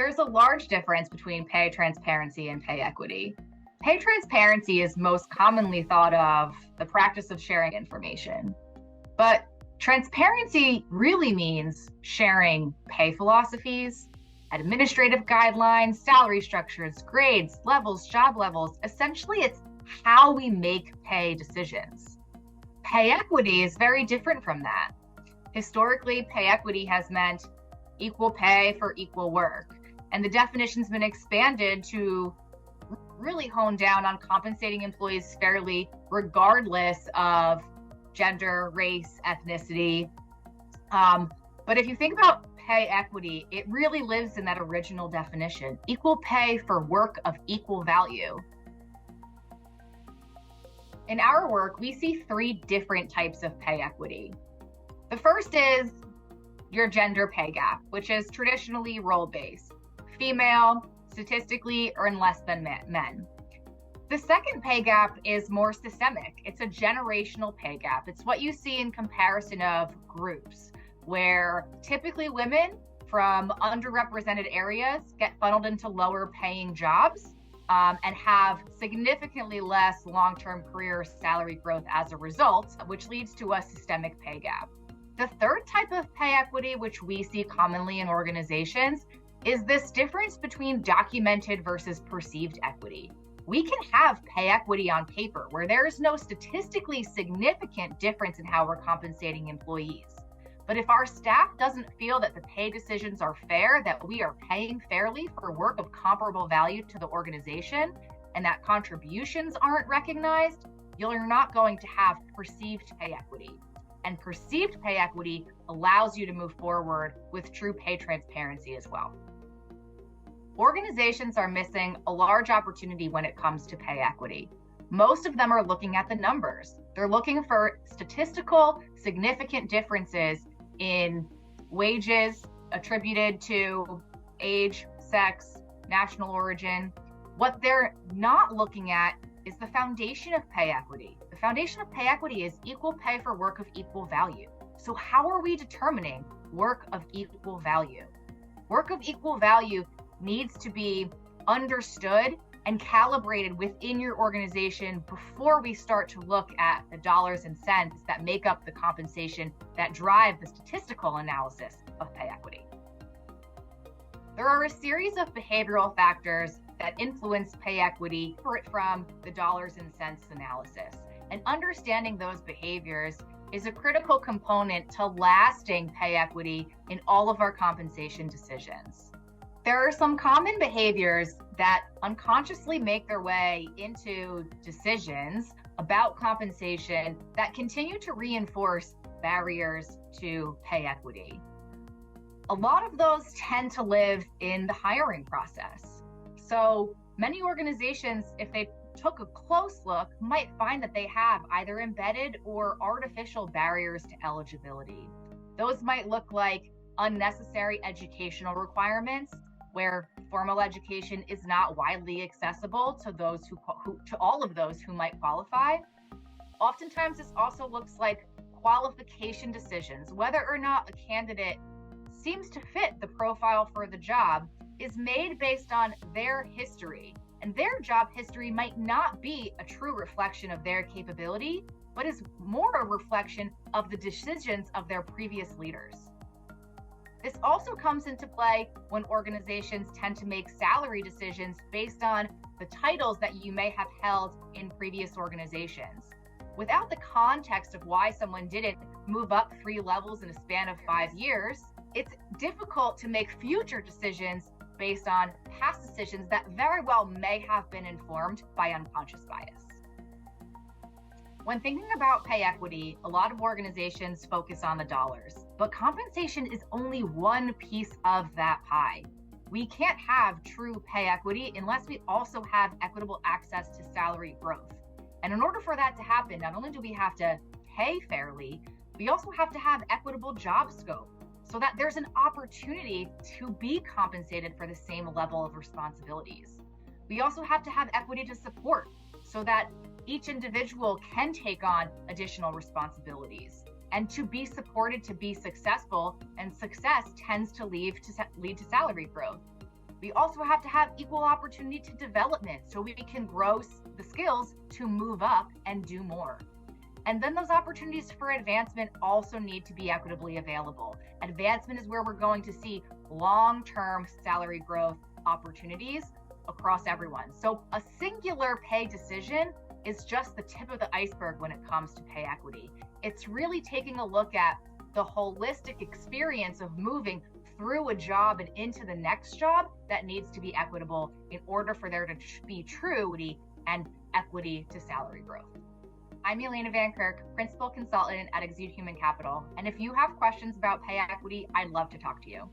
There's a large difference between pay transparency and pay equity. Pay transparency is most commonly thought of the practice of sharing information, but transparency really means sharing pay philosophies, administrative guidelines, salary structures, grades, levels, job levels. Essentially, it's how we make pay decisions. Pay equity is very different from that. Historically, pay equity has meant equal pay for equal work, and the definition's been expanded to really hone down on compensating employees fairly, regardless of gender, race, ethnicity. But if you think about pay equity, it really lives in that original definition: equal pay for work of equal value. In our work, we see three different types of pay equity. The first is your gender pay gap, which is traditionally role-based. Female statistically earn less than men. The second pay gap is more systemic. It's a generational pay gap. It's what you see in comparison of groups, where typically women from underrepresented areas get funneled into lower paying jobs and have significantly less long-term career salary growth as a result, which leads to a systemic pay gap. The third type of pay equity, which we see commonly in organizations, is this difference between documented versus perceived equity. We can have pay equity on paper where there is no statistically significant difference in how we're compensating employees. But if our staff doesn't feel that the pay decisions are fair, that we are paying fairly for work of comparable value to the organization, and that contributions aren't recognized, you're not going to have perceived pay equity. And perceived pay equity allows you to move forward with true pay transparency as well. Organizations are missing a large opportunity when it comes to pay equity. Most of them are looking at the numbers. They're looking for statistical significant differences in wages attributed to age, sex, national origin. What they're not looking at is the foundation of pay equity. The foundation of pay equity is equal pay for work of equal value. So how are we determining work of equal value? Work of equal value needs to be understood and calibrated within your organization before we start to look at the dollars and cents that make up the compensation that drive the statistical analysis of pay equity. There are a series of behavioral factors that influence pay equity separate from the dollars and cents analysis. And understanding those behaviors is a critical component to lasting pay equity in all of our compensation decisions. There are some common behaviors that unconsciously make their way into decisions about compensation that continue to reinforce barriers to pay equity. A lot of those tend to live in the hiring process. So many organizations, if they took a close look, might find that they have either embedded or artificial barriers to eligibility. Those might look like unnecessary educational requirements, where formal education is not widely accessible to those to all of those who might qualify. Oftentimes, this also looks like qualification decisions. Whether or not a candidate seems to fit the profile for the job is made based on their history, and their job history might not be a true reflection of their capability, but is more a reflection of the decisions of their previous leaders. This also comes into play when organizations tend to make salary decisions based on the titles that you may have held in previous organizations. Without the context of why someone didn't move up 3 levels in a span of 5 years, it's difficult to make future decisions based on past decisions that very well may have been informed by unconscious bias. When thinking about pay equity, a lot of organizations focus on the dollars, but compensation is only one piece of that pie. We can't have true pay equity unless we also have equitable access to salary growth. And in order for that to happen, not only do we have to pay fairly, we also have to have equitable job scope so that there's an opportunity to be compensated for the same level of responsibilities. We also have to have equity to support so that each individual can take on additional responsibilities and to be supported to be successful, and success tends to lead to salary growth. We also have to have equal opportunity to development so we can grow the skills to move up and do more. And then those opportunities for advancement also need to be equitably available. Advancement is where we're going to see long-term salary growth opportunities across everyone. So a singular pay decision is just the tip of the iceberg when it comes to pay equity. It's really taking a look at the holistic experience of moving through a job and into the next job that needs to be equitable in order for there to be true equity and equity to salary growth. I'm Elena Van Kirk, Principal Consultant at Exude Human Capital. And if you have questions about pay equity, I'd love to talk to you.